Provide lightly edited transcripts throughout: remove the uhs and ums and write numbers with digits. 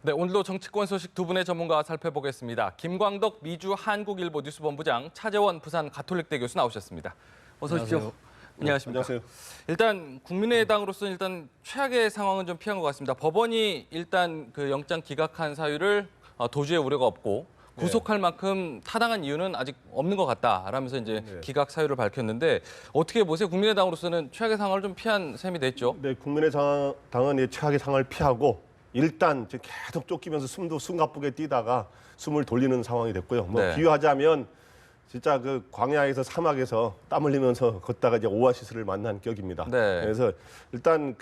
네, 오늘도 정치권 소식 두 분의 전문가와 살펴보겠습니다. 김광덕 미주 한국일보 뉴스본부장, 차재원 부산 가톨릭대 교수 나오셨습니다. 어서 오십시오. 안녕하십니까. 안녕하세요. 일단 국민의당으로서는 일단 최악의 상황은 좀 피한 것 같습니다. 법원이 일단 그 영장 기각한 사유를 도주의 우려가 없고 구속할 만큼 타당한 이유는 아직 없는 것 같다라면서 이제 기각 사유를 밝혔는데 어떻게 보세요? 국민의당으로서는 최악의 상황을 좀 피한 셈이 됐죠. 네, 국민의당은 이 최악의 상황을 피하고 일단 지금 계속 쫓기면서 숨도 숨가쁘게 뛰다가 숨을 돌리는 상황이 됐고요. 뭐 네. 비유하자면 진짜 그 광야에서 사막에서 땀 흘리면서 걷다가 이제 오아시스를 만난 격입니다. 네. 그래서 일단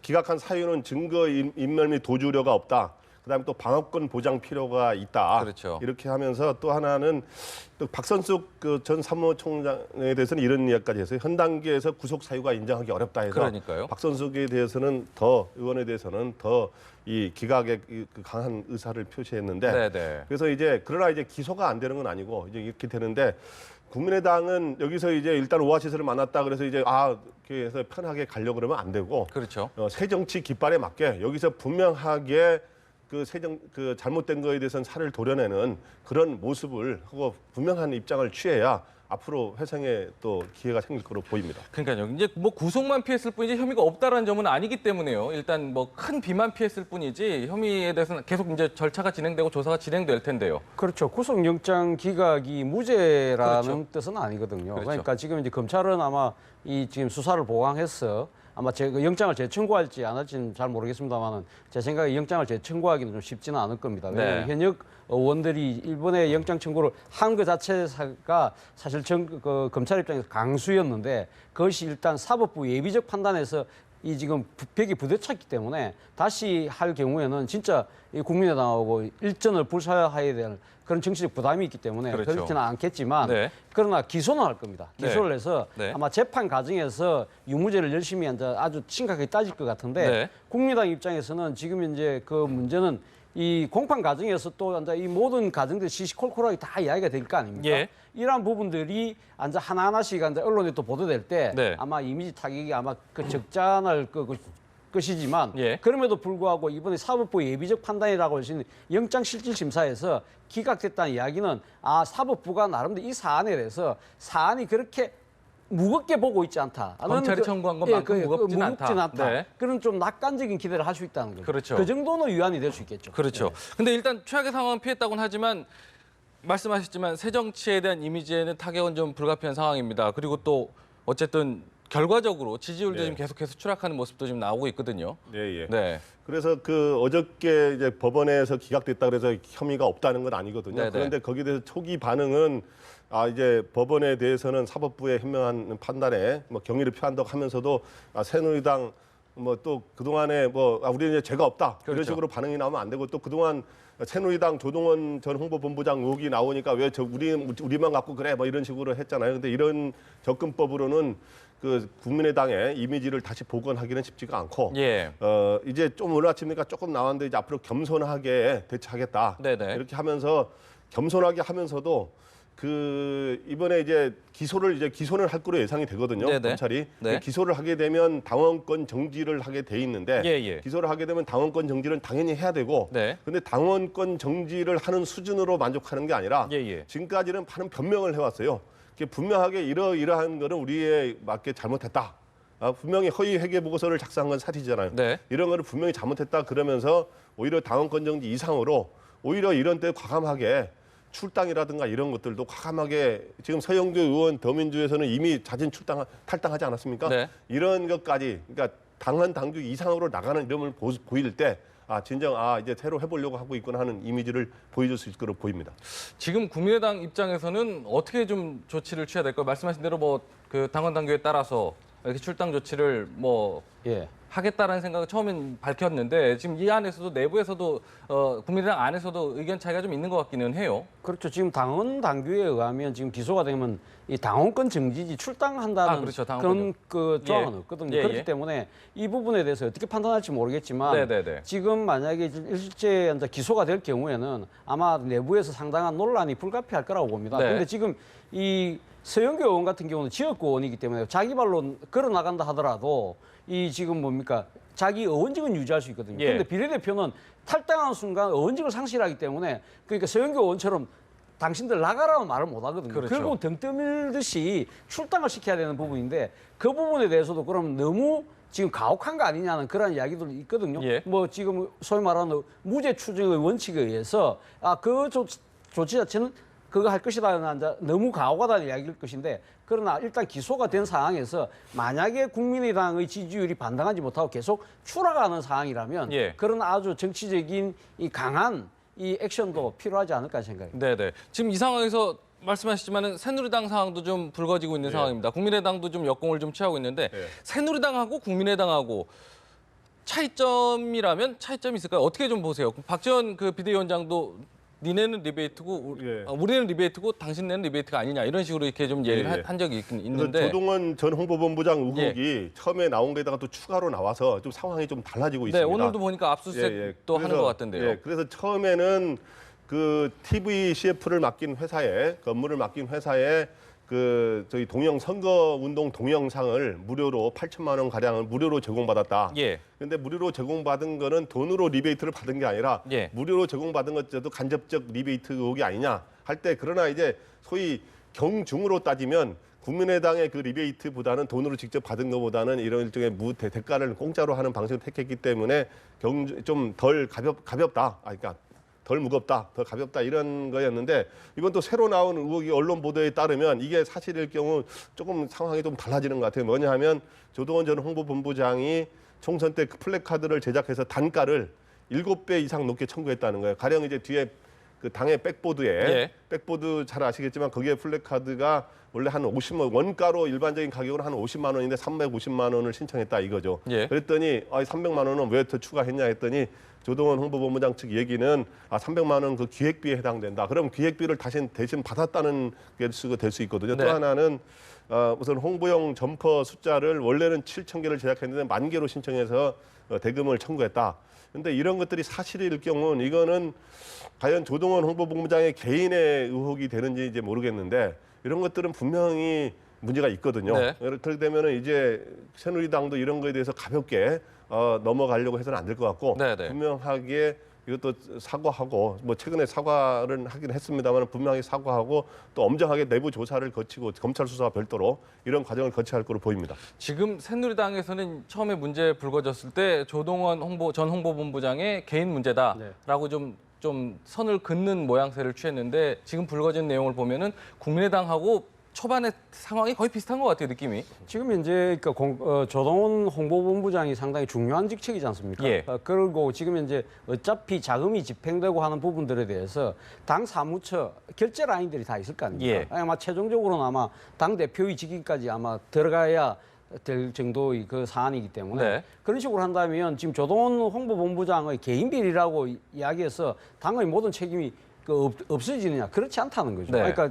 기각한 사유는 증거 인멸 및 도주 우려가 없다. 그다음에 또 방어권 보장 필요가 있다. 그렇죠. 이렇게 하면서 또 하나는 또 박선숙 그 전 사무총장에 대해서는 이런 이야기까지 했어요. 현 단계에서 구속 사유가 인정하기 어렵다 해서 그러니까요. 박선숙에 대해서는 의원에 대해서는 더 이 기각에 그 강한 의사를 표시했는데 네네. 그래서 그러나 이제 기소가 안 되는 건 아니고 이제 이렇게 되는데 국민의당은 여기서 이제 일단 오아시스를 만났다 그래서 이제 그래서 편하게 가려고 그러면 안 되고 그렇죠. 새 정치 깃발에 맞게 여기서 분명하게 그 잘못된 거에 대해서는 살을 도려내는 그런 모습을 하고 분명한 입장을 취해야 앞으로 회생에 또 기회가 생길 거로 보입니다. 그러니까요. 이제 뭐 구속만 피했을 뿐이지 혐의가 없다라는 점은 아니기 때문에요. 일단 뭐 큰 비만 피했을 뿐이지 혐의에 대해서는 계속 이제 절차가 진행되고 조사가 진행될 텐데요. 그렇죠. 구속영장 기각이 무죄라는 그렇죠. 뜻은 아니거든요. 그렇죠. 그러니까 지금 이제 검찰은 아마 지금 수사를 보강해서 아마 영장을 재청구할지 안 할지는 잘 모르겠습니다만은 제 생각에 영장을 재청구하기는 좀 쉽지는 않을 겁니다. 왜냐하면 네. 현역 의원들이 일본의 영장 청구를 한 것 자체가 사실 검찰 입장에서 강수였는데 그것이 일단 사법부 예비적 판단에서 지금 벽이 부딪혔기 때문에 다시 할 경우에는 진짜 이 국민의당하고 일전을 불사해야 될 그런 정치적 부담이 있기 때문에 그렇죠. 그렇지는 않겠지만 네. 그러나 기소는 할 겁니다. 기소를 네. 해서 네. 아마 재판 과정에서 유무죄를 열심히 아주 심각하게 따질 것 같은데 네. 국민의당 입장에서는 지금 이제 그 문제는 이 공판 과정에서 또 이제 이 모든 과정들이 시시콜콜하게 다 이야기가 될 거 아닙니까? 예. 이러한 부분들이 이제 하나하나씩 이제 언론에 또 보도될 때 네. 아마 이미지 타격이 아마 그 적지 않을 것이지만 예. 그럼에도 불구하고 이번에 사법부 예비적 판단이라고 할 수 있는 영장실질심사에서 기각됐다는 이야기는 사법부가 나름대로 이 사안에 대해서 사안이 그렇게 무겁게 보고 있지 않다. 검찰이 청구한 것만큼 무겁진 않다. 네. 그런 좀 낙관적인 기대를 할 수 있다는 거죠. 그렇죠. 그 정도는 위안이 될 수 있겠죠. 그렇죠. 근데 일단 최악의 상황은 피했다고는 하지만 말씀하셨지만 새 정치에 대한 이미지에는 타격은 좀 불가피한 상황입니다. 그리고 또 어쨌든 결과적으로 지지율도 지금 계속해서 추락하는 모습도 지금 나오고 있거든요. 네, 예. 네. 그래서 어저께 이제 법원에서 기각됐다 그래서 혐의가 없다는 건 아니거든요. 네네. 그런데 거기에 대해서 초기 반응은 이제 법원에 대해서는 사법부의 현명한 판단에 뭐 경의를 표한다고 하면서도 새누리당 뭐 또 그동안에 우리는 이제 죄가 없다 이런 그렇죠. 식으로 반응이 나오면 안 되고 또 그동안 새누리당 조동원 전 홍보본부장 의혹이 나오니까 왜 우리만 갖고 그래 뭐 이런 식으로 했잖아요. 근데 이런 접근법으로는 그 국민의당의 이미지를 다시 복원하기는 쉽지가 않고 예. 이제 좀 오늘 아침이니까 조금 나왔는데 이제 앞으로 겸손하게 대처하겠다. 네네. 이렇게 하면서 겸손하게 하면서도 이번에 이제 기소는 할 거로 예상이 되거든요. 네네. 검찰이 네. 기소를 하게 되면 당원권 정지를 하게 돼 있는데 예. 기소를 하게 되면 당원권 정지는 당연히 해야 되고 네. 근데 당원권 정지를 하는 수준으로 만족하는 게 아니라 예. 지금까지는 많은 변명을 해왔어요. 분명하게 이러한 거는 우리에 맞게 잘못했다. 분명히 허위 회계 보고서를 작성한 건 사실이잖아요. 네. 이런 거를 분명히 잘못했다 그러면서 오히려 당원권 정지 이상으로 오히려 이런 때 과감하게 출당이라든가 이런 것들도 과감하게 지금 서영교 의원 더민주에서는 이미 자진 탈당하지 않았습니까? 네. 이런 것까지 그러니까 당헌 당규 이상으로 나가는 이름을 보일 때 진정 이제 새로 해보려고 하고 있구나 하는 이미지를 보여줄 수 있을 거로 보입니다. 지금 국민의당 입장에서는 어떻게 좀 조치를 취해야 될까요? 말씀하신 대로 그 당원 당규에 따라서 이렇게 출당 조치를 하겠다라는 생각을 처음엔 밝혔는데 지금 이 안에서도 내부에서도 국민의당 안에서도 의견 차이가 좀 있는 것 같기는 해요. 그렇죠. 지금 당원 당규에 의하면 지금 기소가 되면 이 당원권 정지지 출당한다는 그렇죠. 그런 조항은 없거든요. 그렇기 예. 때문에 이 부분에 대해서 어떻게 판단할지 모르겠지만 네네네. 지금 만약에 실제 이제 기소가 될 경우에는 아마 내부에서 상당한 논란이 불가피할 거라고 봅니다. 네. 그런데 지금 이 서영교 의원 같은 경우는 지역구 의원이기 때문에 자기 발로 걸어 나간다 하더라도 이 지금 뭡니까 자기 의원직은 유지할 수 있거든요. 예. 그런데 비례대표는 탈당하는 순간 의원직을 상실하기 때문에 그러니까 서영교 의원처럼 당신들 나가라는 말을 못 하거든요. 그렇죠. 결국 등 떠밀듯이 출당을 시켜야 되는 부분인데 그 부분에 대해서도 그럼 너무 지금 가혹한 거 아니냐는 그런 이야기도 있거든요. 예. 뭐 지금 소위 말하는 무죄 추정의 원칙에 의해서 그 조치 자체는 그거 할 것이다는 이제 너무 가혹하다는 이야기일 것인데 그러나 일단 기소가 된 상황에서 만약에 국민의당의 지지율이 반등하지 못하고 계속 추락하는 상황이라면 예. 그런 아주 정치적인 이 강한 이 액션도 필요하지 않을까 생각합니다. 네네. 지금 이 상황에서 말씀하시지만은 새누리당 상황도 좀 불거지고 있는 상황입니다. 국민의당도 좀 역공을 좀 취하고 있는데 새누리당하고 국민의당하고 차이점이라면 차이점이 있을까요? 어떻게 좀 보세요? 박지원 그 비대위원장도 니네는 리베이트고 우리는 리베이트고 당신네는 리베이트가 아니냐 이런 식으로 이렇게 좀 얘기를 한 적이 있는데 조동원 전 홍보본부장 의혹이 처음에 나온 거에다가 또 추가로 나와서 좀 상황이 좀 달라지고 네, 있습니다. 오늘도 보니까 압수수색도 하는 것 같던데요. 그래서 처음에는 그 TV CF를 맡긴 회사에 건물을 맡긴 회사에 그 저희 동영 선거 운동 동영상을 무료로 8천만 원 가량을 무료로 제공받았다. 예. 근데 무료로 제공받은 거는 돈으로 리베이트를 받은 게 아니라 예. 무료로 제공받은 것도 간접적 리베이트 의혹이 아니냐 할 때 그러나 이제 소위 경중으로 따지면 국민의당의 그 리베이트보다는 돈으로 직접 받은 것보다는 이런 일종의 대가를 공짜로 하는 방식을 택했기 때문에 좀 덜 가볍다. 그러니까 덜 무겁다, 더 가볍다 이런 거였는데 이번 또 새로 나온 의혹이 언론 보도에 따르면 이게 사실일 경우 조금 상황이 좀 달라지는 것 같아요. 뭐냐 하면 조동원 전 홍보본부장이 총선 때 그 플래카드를 제작해서 단가를 7배 이상 높게 청구했다는 거예요. 가령 이제 뒤에 그 당의 백보드에 백보드 잘 아시겠지만 거기에 플래카드가 원래 한 50만 원가로 일반적인 가격은 한 50만 원인데 350만 원을 신청했다 이거죠. 그랬더니 300만 원은 왜 더 추가했냐 했더니 조동원 홍보본부장 측 얘기는 300만 원 그 기획비에 해당된다. 그럼 기획비를 대신 받았다는 게 될 수 있거든요. 또 하나는 우선 홍보용 점퍼 숫자를 원래는 7천 개를 제작했는데 10,000개로 신청해서 대금을 청구했다. 그런데 이런 것들이 사실일 경우는 이거는 과연 조동원 홍보본부장의 개인의 의혹이 되는지 이제 모르겠는데 이런 것들은 분명히 문제가 있거든요. 그렇게 되면은 이제 새누리당도 이런 거에 대해서 가볍게 넘어가려고 해서는 안 될 것 같고 분명하게 이것도 사과하고 뭐 최근에 사과를 하긴 했습니다만 분명히 사과하고 또 엄정하게 내부 조사를 거치고 검찰 수사와 별도로 이런 과정을 거쳐야 할 거로 보입니다. 지금 새누리당에서는 처음에 문제 불거졌을 때 조동원 전 홍보본부장의 개인 문제다라고 좀 선을 긋는 모양새를 취했는데 지금 불거진 내용을 보면은 국민의당하고 초반에 상황이 거의 비슷한 것 같아요, 느낌이. 지금 현재 그러니까 조동원 홍보본부장이 상당히 중요한 직책이지 않습니까? 그리고 지금 현재 어차피 자금이 집행되고 하는 부분들에 대해서 당 사무처 결재 라인들이 다 있을 거 아닙니까? 아마 최종적으로는 아마 당 대표의 직위까지 아마 들어가야 될 정도의 그 사안이기 때문에 그런 식으로 한다면 지금 조동원 홍보본부장의 개인 비리라고 이야기해서 당의 모든 책임이 없어지느냐 그렇지 않다는 거죠. 그러니까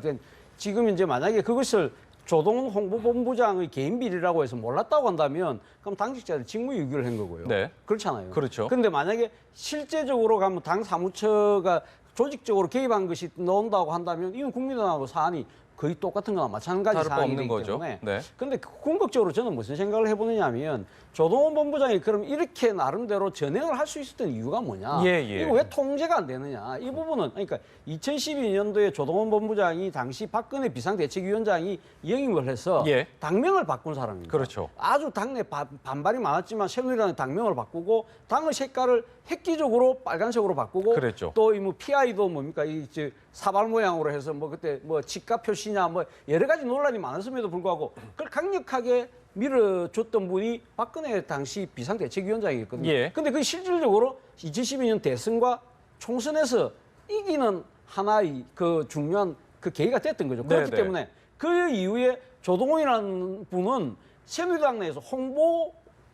지금 이제 만약에 그것을 조동원 홍보본부장의 개인 비리라고 해서 몰랐다고 한다면 그럼 당직자를 직무유기를 한 거고요. 그렇잖아요. 그렇죠. 그런데 만약에 실제적으로 가면 당 사무처가 조직적으로 개입한 것이 나온다고 한다면 이건 국민의당하고 사안이 거의 똑같은 거나 마찬가지 사안이기 때문에. 그런데 궁극적으로 저는 무슨 생각을 해보느냐 하면 조동원 본부장이 그럼 이렇게 나름대로 전행을 할 수 있었던 이유가 뭐냐. 이거 왜 통제가 안 되느냐. 이 부분은 그러니까 2012년도에 조동원 본부장이 당시 박근혜 비상대책위원장이 영임을 해서 당명을 바꾼 사람입니다. 아주 당내 반발이 많았지만 새누리당의 당명을 바꾸고 당의 색깔을 획기적으로 빨간색으로 바꾸고 또 이 뭐 PI도 뭡니까 이 사발 모양으로 해서 뭐 그때 뭐 치가 표시냐 뭐 여러 가지 논란이 많았음에도 불구하고 그걸 강력하게 밀어줬던 분이 박근혜 당시 비상대책위원장이었거든요. 근데 그게 실질적으로 2012년 대선과 총선에서 이기는 하나의 그 중요한 그 계기가 됐던 거죠. 그렇기 때문에 그 이후에 조동원이라는 분은 새누리당 내에서 홍보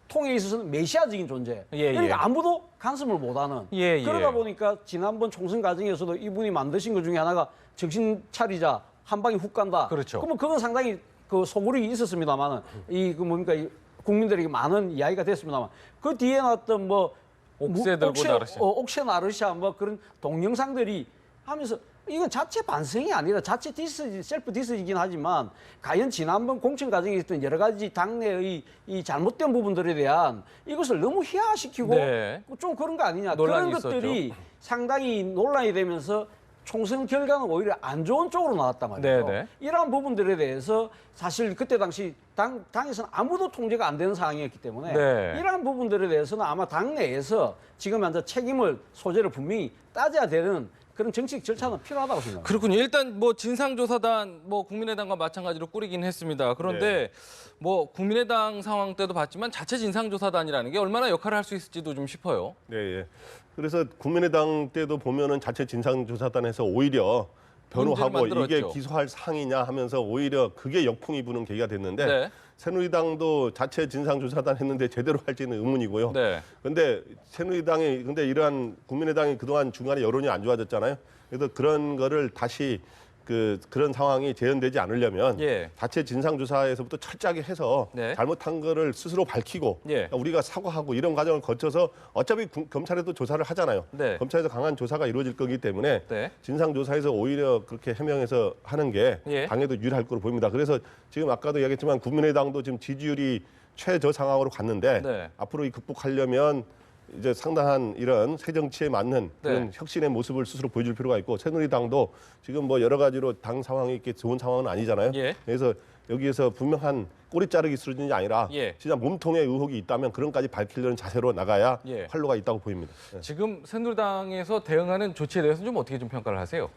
통에 있어서는 메시아적인 존재. 그러니까 아무도 간섭을 못하는. 그러다 보니까 지난번 총선 과정에서도 이분이 만드신 것 중에 하나가 정신 차리자 한 방에 훅 간다. 그러면 그건 상당히 그 소굴이 있었습니다만은 이 그 뭡니까 이 국민들에게 많은 이야기가 됐습니다만 그 뒤에 나왔던 뭐 옥새 들고 나르샤. 옥새 나르샤 뭐 그런 동영상들이 하면서 이건 자체 반성이 아니라 자체 셀프 디스이긴 하지만 과연 지난번 공천 과정에 있었던 여러 가지 당내의 이 잘못된 부분들에 대한 이것을 너무 희화시키고 네. 좀 그런 거 아니냐. 논란이 그런 것들이 상당히 논란이 되면서 총선 결과는 오히려 안 좋은 쪽으로 나왔단 말이에요. 네네. 이러한 부분들에 대해서 사실 그때 당시 당에서는 아무도 통제가 안 되는 상황이었기 때문에 네. 이러한 부분들에 대해서는 아마 당내에서 지금 현재 책임을 소재를 분명히 따져야 되는 그런 정치적 절차는 필요하다고 생각합니다. 그렇군요. 일단 뭐 진상조사단 뭐 국민의당과 마찬가지로 꾸리긴 했습니다. 그런데 뭐 국민의당 상황 때도 봤지만 자체 진상조사단이라는 게 얼마나 역할을 할 수 있을지도 좀 싶어요. 네, 예. 그래서 국민의당 때도 보면은 자체 진상조사단에서 오히려 변호하고 문제를 이게 만들었죠. 기소할 사항이냐 하면서 오히려 그게 역풍이 부는 계기가 됐는데 네. 새누리당도 자체 진상조사단 했는데 제대로 할지는 의문이고요. 네. 근데 근데 이러한 국민의당이 그동안 중간에 여론이 안 좋아졌잖아요. 그래서 그런 거를 다시 그런 상황이 재현되지 않으려면 예. 자체 진상조사에서부터 철저하게 해서 네. 잘못한 거를 스스로 밝히고 예. 우리가 사과하고 이런 과정을 거쳐서 어차피 검찰에도 조사를 하잖아요. 네. 검찰에서 강한 조사가 이루어질 거기 때문에 네. 진상조사에서 오히려 그렇게 해명해서 하는 게 예. 당에도 유리할 거로 보입니다. 그래서 지금 아까도 얘기했지만 국민의당도 지금 지지율이 최저 상황으로 갔는데 네. 앞으로 이 극복하려면 이제 상당한 이런 새 정치에 맞는 그런 네. 혁신의 모습을 스스로 보여줄 필요가 있고 새누리당도 지금 뭐 여러 가지로 당 상황이 이렇게 좋은 상황은 아니잖아요. 예. 그래서 여기에서 분명한 꼬리 자르기 수준이 아니라 예. 진짜 몸통의 의혹이 있다면 그런까지 밝히려는 자세로 나가야 예. 활로가 있다고 보입니다. 네. 지금 새누리당에서 대응하는 조치에 대해서는 좀 어떻게 좀 평가를 하세요?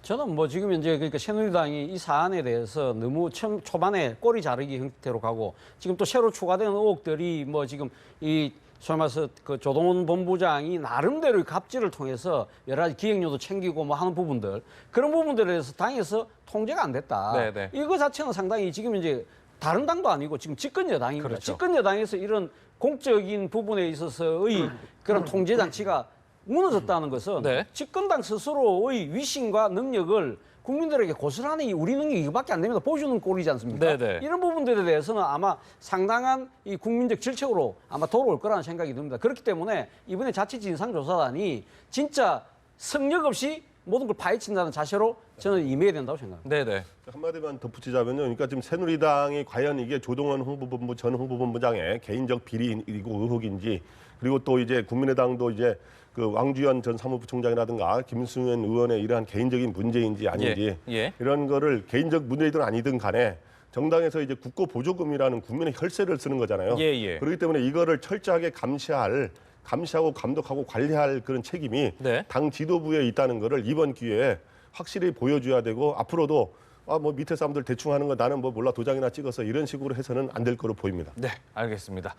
저는 뭐 지금 이제 그러니까 새누리당이 이 사안에 대해서 너무 초반에 꼬리 자르기 형태로 가고 지금 또 새로 추가된 의혹들이 뭐 지금 이 소위 말해서 그 조동원 본부장이 나름대로의 갑질을 통해서 여러 가지 기획료도 챙기고 뭐 하는 부분들 그런 부분들에 대해서 당에서 통제가 안 됐다. 네네. 이거 자체는 상당히 지금 이제 다른 당도 아니고 지금 집권 여당입니다. 그렇죠. 집권 여당에서 이런 공적인 부분에 있어서의 그런 통제 장치가 무너졌다는 것은 네. 집권당 스스로의 위신과 능력을 국민들에게 고스란히 우리 능력이 이거밖에 안 됩니다. 보여주는 꼴이지 않습니까? 네네. 이런 부분들에 대해서는 아마 상당한 이 국민적 질책으로 아마 돌아올 거라는 생각이 듭니다. 그렇기 때문에 이번에 자체 진상조사단이 진짜 성역 없이 모든 걸 파헤친다는 자세로 저는 임해야 된다고 생각합니다. 네네. 한마디만 덧붙이자면요. 그러니까 지금 새누리당이 과연 이게 조동원 홍보본부 전 홍보본부장의 개인적 비리이고 의혹인지 그리고 또 이제 국민의당도 이제 그 왕주현 전 사무부총장이라든가 김승현 의원의 이러한 개인적인 문제인지 아닌지 예. 이런 거를 개인적 문제이든 아니든 간에 정당에서 이제 국고 보조금이라는 국민의 혈세를 쓰는 거잖아요. 예. 그렇기 때문에 이거를 철저하게 감시하고 감독하고 관리할 그런 책임이 네. 당 지도부에 있다는 거를 이번 기회에 확실히 보여줘야 되고 앞으로도 뭐 밑에 사람들 대충 하는 거 나는 뭐 몰라 도장이나 찍어서 이런 식으로 해서는 안 될 거로 보입니다. 네, 알겠습니다.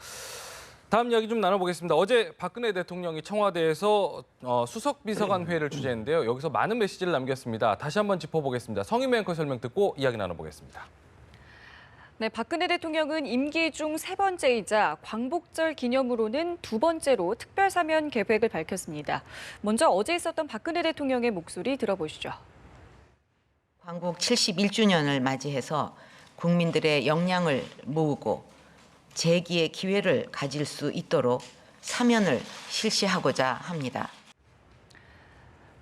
다음 이야기 좀 나눠보겠습니다. 어제 박근혜 대통령이 청와대에서 수석 비서관 회의를 주재했는데요. 여기서 많은 메시지를 남겼습니다. 다시 한번 짚어보겠습니다. 성임 앵커 설명 듣고 이야기 나눠보겠습니다. 네, 박근혜 대통령은 임기 중 세 번째이자 광복절 기념으로는 두 번째로 특별 사면 계획을 밝혔습니다. 먼저 어제 있었던 박근혜 대통령의 목소리 들어보시죠. 광복 71주년을 맞이해서 국민들의 역량을 모으고 재기의 기회를 가질 수 있도록 사면을 실시하고자 합니다.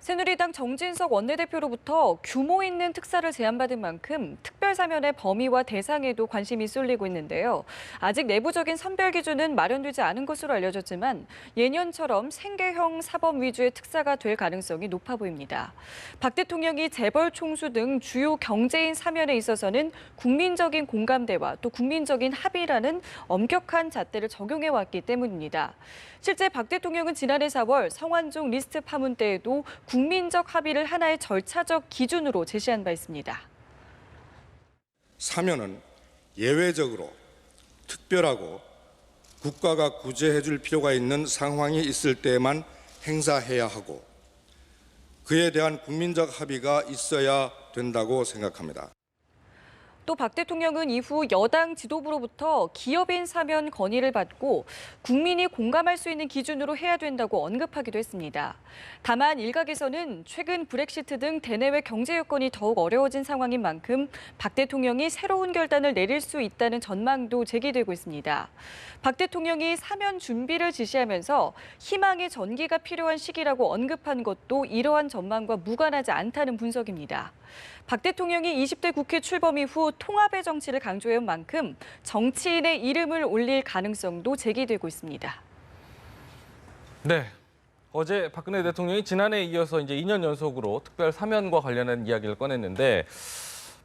새누리당 정진석 원내대표로부터 규모 있는 특사를 제안받은 만큼 특별사면의 범위와 대상에도 관심이 쏠리고 있는데요. 아직 내부적인 선별 기준은 마련되지 않은 것으로 알려졌지만 예년처럼 생계형 사범 위주의 특사가 될 가능성이 높아 보입니다. 박 대통령이 재벌 총수 등 주요 경제인 사면에 있어서는 국민적인 공감대와 또 국민적인 합의라는 엄격한 잣대를 적용해왔기 때문입니다. 실제 박 대통령은 지난해 4월 성완종 리스트 파문 때에도 국민적 합의를 하나의 절차적 기준으로 제시한 바 있습니다. 사면은 예외적으로 특별하고 국가가 구제해 줄 필요가 있는 상황이 있을 때에만 행사해야 하고 그에 대한 국민적 합의가 있어야 된다고 생각합니다. 또 박 대통령은 이후 여당 지도부로부터 기업인 사면 건의를 받고 국민이 공감할 수 있는 기준으로 해야 된다고 언급하기도 했습니다. 다만 일각에서는 최근 브렉시트 등 대내외 경제 여건이 더욱 어려워진 상황인 만큼 박 대통령이 새로운 결단을 내릴 수 있다는 전망도 제기되고 있습니다. 박 대통령이 사면 준비를 지시하면서 희망의 전기가 필요한 시기라고 언급한 것도 이러한 전망과 무관하지 않다는 분석입니다. 박 대통령이 20대 국회 출범 이후 통합의 정치를 강조해온 만큼 정치인의 이름을 올릴 가능성도 제기되고 있습니다. 네. 어제 박근혜 대통령이 지난해에 이어서 이제 2년 연속으로 특별 사면과 관련한 이야기를 꺼냈는데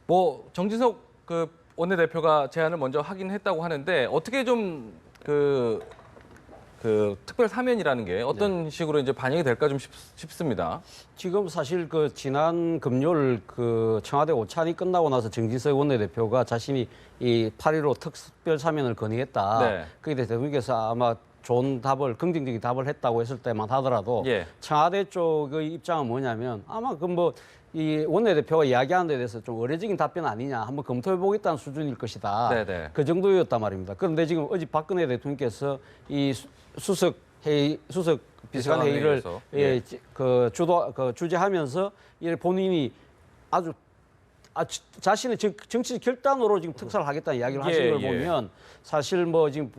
뭐 정진석 그 원내대표가 제안을 먼저 하긴 했다고 하는데 어떻게 좀 그 특별 사면이라는 게 어떤 식으로 이제 반영이 될까 좀 싶습니다. 지금 사실 그 지난 금요일 그 청와대 오찬이 끝나고 나서 정진석 원내대표가 자신이 이 8.15 특별 사면을 건의했다. 네. 거기에 대해서 대통령께서 아마 좋은 답을, 긍정적인 답을 했다고 했을 때만 하더라도 예. 청와대 쪽의 입장은 뭐냐면 아마 그 뭐 이 원내대표가 이야기하는 데 대해서 좀 의례적인 답변 아니냐 한번 검토해 보겠다는 수준일 것이다. 네네. 그 정도였단 말입니다. 그런데 지금 어제 박근혜 대통령께서 이 수석 비서관 회의를 회의에서. 예, 주재하면서 이 본인이 아주 자신의 정치적 결단으로 지금 특사를 하겠다는 이야기를 하신 걸 보면 사실 뭐 지금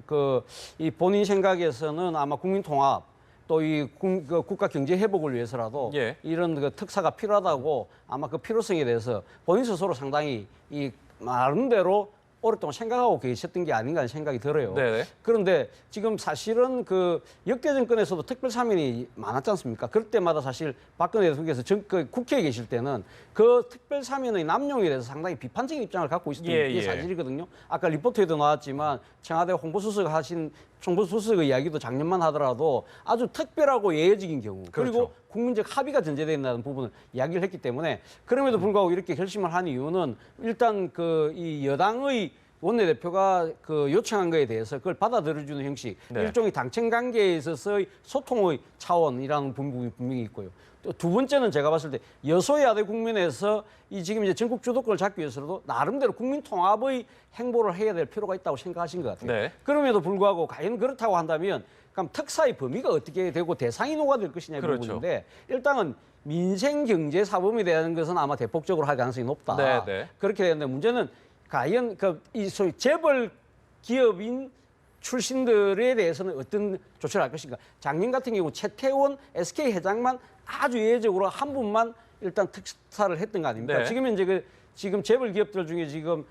이 본인 생각에서는 아마 국민 통합 또 이 국가 경제 회복을 위해서라도 예. 이런 그 특사가 필요하다고 아마 그 필요성에 대해서 본인 스스로 상당히 이 나름대로 오랫동안 생각하고 계셨던 게 아닌가 하는 생각이 들어요. 네네. 그런데 지금 사실은 그 역대 정권에서도 특별 사면이 많았지 않습니까? 그럴 때마다 사실 박근혜 대통령께서 국회에 계실 때는 그 특별 사면의 남용에 대해서 상당히 비판적인 입장을 갖고 있었던 게 사실이거든요. 아까 리포트에도 나왔지만 청와대 홍보수석의 이야기도 작년만 하더라도 아주 특별하고 예외적인 경우 그렇죠. 그리고 국민적 합의가 전제된다는 부분을 이야기를 했기 때문에 그럼에도 불구하고 이렇게 결심을 한 이유는 일단 이 여당의 원내대표가 요청한 거에 대해서 그걸 받아들여주는 형식, 네. 일종의 당청 관계에 있어서의 소통의 차원이라는 부분이 분명히 있고요. 또 두 번째는 제가 봤을 때 여소야대 국면에서 지금 이제 전국 주도권을 잡기 위해서도 나름대로 국민 통합의 행보를 해야 될 필요가 있다고 생각하신 것 같아요. 네. 그럼에도 불구하고 과연 그렇다고 한다면 그럼 특사의 범위가 어떻게 되고 대상이 누가 될 것이냐 이 그렇죠. 부분인데 일단은 민생 경제 사범에 대한 것은 아마 대폭적으로 할 가능성이 높다. 네, 네. 그렇게 되는데 문제는 과연 이 소위 재벌 기업인 출신들에 대해서는 어떤 조치를 할 것인가. 작년 같은 경우 최태원 SK 회장만 아주 예외적으로 한 분만 일단 특사를 했던 거 아닙니까? 네. 지금 이제 지금 재벌 기업들 중에 지금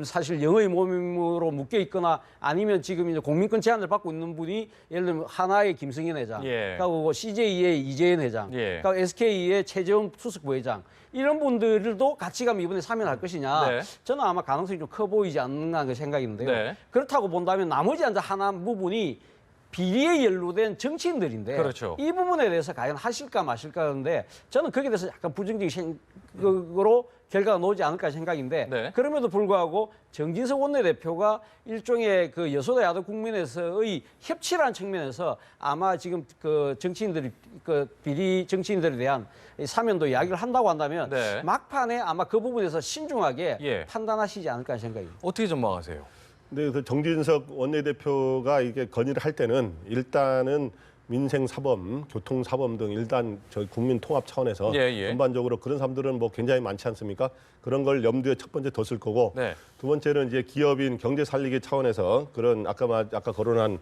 사실 영의 모임으로 묶여 있거나 아니면 지금 이제 공민권 제한을 받고 있는 분이 예를 들면 하나의 김승현 회장, 예. 그리고 CJ의 이재현 회장, 예. 그리고 SK의 최재원 수석 부회장 이런 분들도 같이 가면 이번에 사면할 것이냐? 네. 저는 아마 가능성이 좀 커 보이지 않는가 그 생각인데요. 네. 그렇다고 본다면 나머지 하나 부분이 비리에 연루된 정치인들인데 그렇죠. 이 부분에 대해서 과연 하실까 마실까 하는데 저는 거기에 대해서 약간 부정적인 생각으로 결과가 나오지 않을까 생각인데 네. 그럼에도 불구하고 정진석 원내대표가 일종의 그 여소대 야도 국면에서의 협치라는 측면에서 아마 지금 정치인들이 비리 정치인들에 대한 사면도 이야기를 한다고 한다면 네. 막판에 아마 그 부분에서 신중하게 예. 판단하시지 않을까 생각입니다. 어떻게 전망하세요? 근데 그 정진석 원내대표가 이게 건의를 할 때는 일단은 민생 사범, 교통 사범 등 일단 저희 국민 통합 차원에서 전반적으로 그런 사람들은 뭐 굉장히 많지 않습니까? 그런 걸 염두에 첫 번째 뒀을 거고 네. 두 번째는 이제 기업인 경제 살리기 차원에서 그런 아까 거론한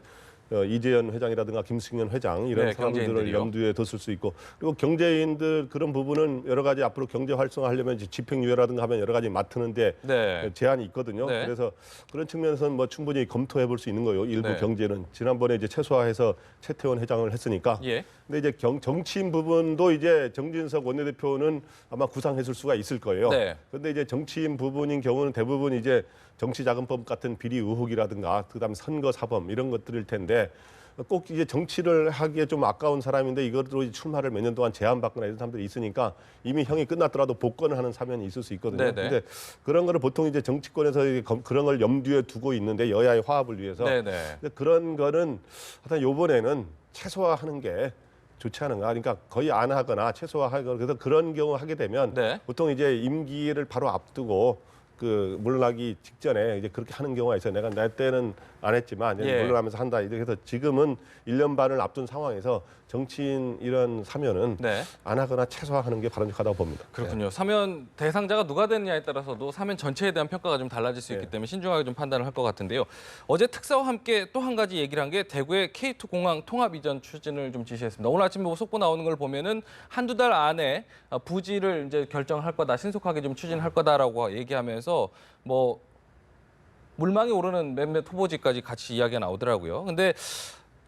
이재현 회장이라든가 김승현 회장 이런 네, 사람들을 경제인들이요. 염두에 뒀을 수 있고 그리고 경제인들 그런 부분은 여러 가지 앞으로 경제 활성화하려면 이제 집행유예라든가 하면 여러 가지 맡는데 네. 제한이 있거든요. 네. 그래서 그런 측면에서는 뭐 충분히 검토해 볼 수 있는 거예요. 일부 네. 경제는 지난번에 이제 최소화해서 최태원 회장을 했으니까. 예. 근데 이제 정치인 부분도 이제 정진석 원내대표는 아마 구상했을 수가 있을 거예요. 네. 그런데 이제 정치인 부분인 경우는 대부분 이제 정치자금법 같은 비리 의혹이라든가 그다음 선거 사범 이런 것들일 텐데 꼭 이제 정치를 하기에 좀 아까운 사람인데 이것으로 출마를 몇 년 동안 제한받거나 이런 사람들이 있으니까 이미 형이 끝났더라도 복권을 하는 사면이 있을 수 있거든요. 네네. 근데 그런 거를 보통 이제 정치권에서 그런 걸 염두에 두고 있는데 여야의 화합을 위해서 네네. 근데 그런 거는 하여튼 요번에는 최소화하는 게 좋지 않은가. 그러니까 거의 안 하거나 최소화하거나 그래서 그런 경우 하게 되면 네. 보통 이제 임기를 바로 앞두고 그 물러나기 직전에 이제 그렇게 하는 경우가 있어요. 내가 내 때는 안 했지만 이제 예. 물러나면서 한다. 이렇게 해서 지금은 1년 반을 앞둔 상황에서 정치인 이런 사면은 네. 안 하거나 최소화하는 게 바람직하다고 봅니다. 그렇군요. 사면 대상자가 누가 되느냐에 따라서도 사면 전체에 대한 평가가 좀 달라질 수 있기 때문에 신중하게 좀 판단을 할 것 같은데요. 어제 특사와 함께 또 한 가지 얘기를 한 게 대구의 K2 공항 통합 이전 추진을 좀 지시했습니다. 오늘 아침 뭐 속보 나오는 걸 보면은 한두 달 안에 부지를 이제 결정할 거다, 신속하게 좀 추진할 거다라고 얘기하면서 뭐 물망에 오르는 몇몇 후보지까지 같이 이야기가 나오더라고요. 근데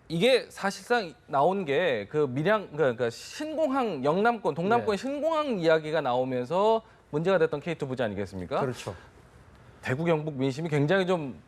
이게 사실상 나온 게 그 그러니까 신공항 영남권, 동남권 신공항 이야기가 나오면서 문제가 됐던 K2 부지 아니겠습니까? 그렇죠. 대구 경북 민심이 굉장히 좀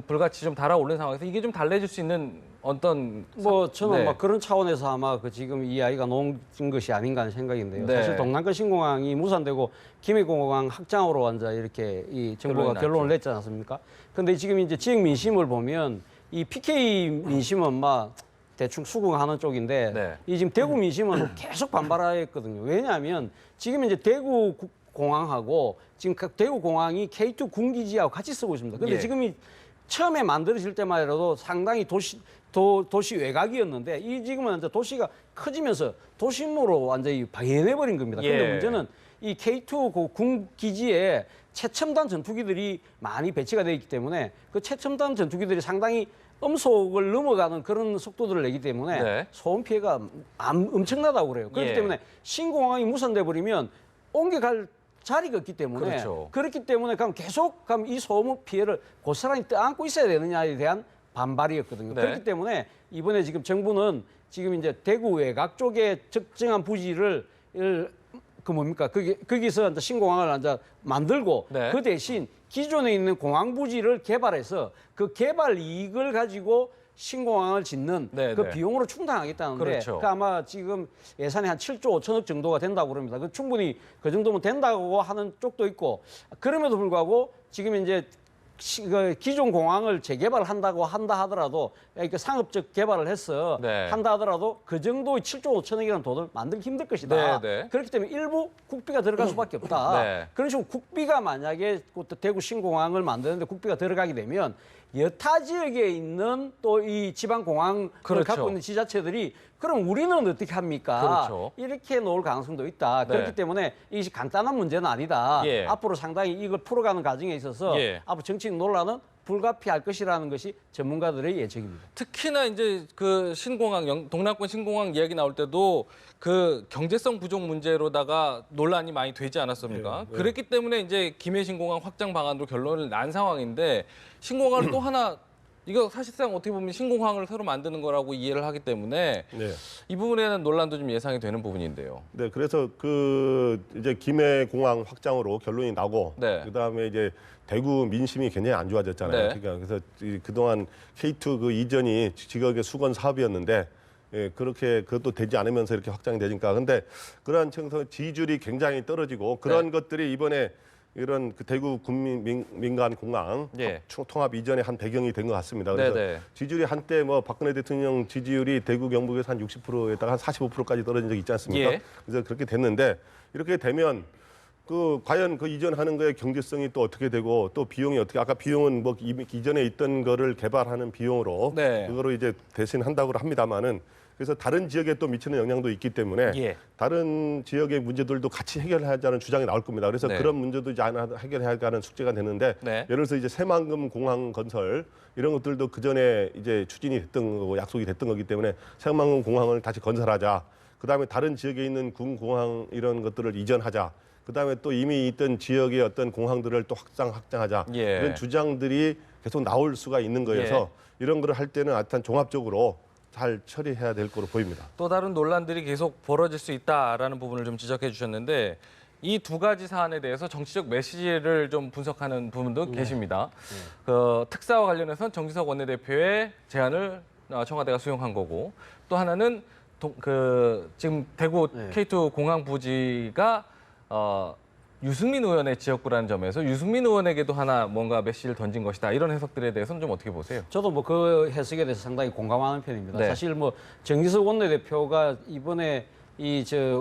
불같이 좀 달아오른 상황에서 이게 좀 달래질 수 있는 어떤 뭐 저는 네. 막 그런 차원에서 아마 그 지금 이 이야기가 나온 것이 아닌가 하는 생각인데요. 네. 사실 동남권 신공항이 무산되고 김해공항 확장으로 완전 이렇게 이 정부가 결론이 결론을 났죠. 냈지 않습니까? 근데 지금 이제 지역 민심을 보면 이 PK 민심은 막 대충 수긍하는 쪽인데 네. 이 지금 대구 민심은 계속 반발했거든요. 왜냐하면 지금 이제 대구 공항하고 지금 각 대구 공항이 K2 군기지하고 같이 쓰고 있습니다. 근데 예. 지금 이 처음에 만들어질 때만이라도 상당히 도시 외곽이었는데 이 지금은 이제 도시가 커지면서 도심으로 완전히 방해해버린 겁니다. 근데 예. 문제는 이 K2 군 기지에 최첨단 전투기들이 많이 배치가 되어 있기 때문에 그 최첨단 전투기들이 상당히 음속을 넘어가는 그런 속도들을 내기 때문에 네. 소음 피해가 엄청나다고 그래요. 그렇기 예. 때문에 신공항이 무산돼 버리면 옮겨갈 자리가 없기 때문에 그렇죠. 그렇기 때문에 그럼 계속 그럼 이 소음 피해를 고스란히 떠안고 있어야 되느냐에 대한 반발이었거든요. 네. 그렇기 때문에 이번에 지금 정부는 지금 이제 대구 외곽 쪽에 적정한 부지를 그 뭡니까 거기서 이제 신공항을 이제 만들고 네. 그 대신 기존에 있는 공항 부지를 개발해서 그 개발 이익을 가지고 신공항을 짓는 네, 그 네. 비용으로 충당하겠다는데 그렇죠. 그 아마 지금 예산이 한 7조 5천억 정도가 된다고 그럽니다. 그 충분히 그 정도면 된다고 하는 쪽도 있고 그럼에도 불구하고 지금 이제 그 기존 공항을 재개발한다고 한다 하더라도 그러니까 상업적 개발을 해서 네. 한다 하더라도 그 정도의 7조 5천억이라는 돈을 만들기 힘들 것이다. 네, 네. 그렇기 때문에 일부 국비가 들어갈 수밖에 없다. 네. 그런 식으로 국비가 만약에 또 대구 신공항을 만드는데 국비가 들어가게 되면 여타 지역에 있는 또 이 지방 공항을 그렇죠. 갖고 있는 지자체들이 그럼 우리는 어떻게 합니까? 그렇죠. 이렇게 놓을 가능성도 있다. 네. 그렇기 때문에 이것이 간단한 문제는 아니다. 예. 앞으로 상당히 이걸 풀어가는 과정에 있어서 예. 앞으로 정치적 논란은 불가피할 것이라는 것이 전문가들의 예측입니다. 특히나 이제 그 신공항 동남권 신공항 이야기 나올 때도 그 경제성 부족 문제로다가 논란이 많이 되지 않았습니까? 그랬기 때문에 이제 김해 신공항 확장 방안으로 결론을 난 상황인데 신공항을 또 하나 이거 사실상 어떻게 보면 신공항을 새로 만드는 거라고 이해를 하기 때문에 네. 이 부분에 대한 논란도 좀 예상이 되는 부분인데요. 네, 그래서 그 이제 김해 공항 확장으로 결론이 나고 네. 그다음에 이제 대구 민심이 굉장히 안 좋아졌잖아요. 네. 그러니까 그래서 그동안 K2 그 이전이 지역의 수건 사업이었는데 예, 그렇게 그것도 되지 않으면서 이렇게 확장이 되니까 근데 그러한 측에서 지지율이 굉장히 떨어지고 그런 것들이 이번에 이런 그 대구 민간 공항 예. 통합 이전에 한 배경이 된 것 같습니다. 그래서 네네. 지지율이 한때 뭐 박근혜 대통령 지지율이 대구 경북에서 한 60%에다가 한 45%까지 떨어진 적이 있지 않습니까? 예. 그래서 그렇게 됐는데 이렇게 되면 그 과연 그 이전하는 거의 경제성이 또 어떻게 되고 또 비용이 어떻게 아까 비용은 뭐 이전에 있던 거를 개발하는 비용으로 네. 그거로 이제 대신한다고 합니다만은 그래서 다른 지역에 또 미치는 영향도 있기 때문에 예. 다른 지역의 문제들도 같이 해결하자는 주장이 나올 겁니다. 그래서 네. 그런 문제도 이제 하나 해결해야 하는 숙제가 되는데 네. 예를 들어서 이제 새만금 공항 건설 이런 것들도 그 전에 이제 추진이 됐던 거고 약속이 됐던 거기 때문에 새만금 공항을 다시 건설하자. 그다음에 다른 지역에 있는 군 공항 이런 것들을 이전하자. 그다음에 또 이미 있던 지역의 어떤 공항들을 또 확장하자. 예. 이런 주장들이 계속 나올 수가 있는 거여서 이런 거를 할 때는 하여튼 종합적으로 잘 처리해야 될 거로 보입니다. 또 다른 논란들이 계속 벌어질 수 있다라는 부분을 좀 지적해 주셨는데 이 두 가지 사안에 대해서 정치적 메시지를 좀 분석하는 부분도 계십니다. 그 특사와 관련해서는 정진석 원내대표의 제안을 청와대가 수용한 거고 또 하나는 지금 대구 K2 공항 부지가 유승민 의원의 지역구라는 점에서 유승민 의원에게도 하나 뭔가 메시지를 던진 것이다. 이런 해석들에 대해서는 좀 어떻게 보세요? 저도 뭐 그 해석에 대해서 상당히 공감하는 편입니다. 네. 사실 뭐 정진석 원내대표가 이번에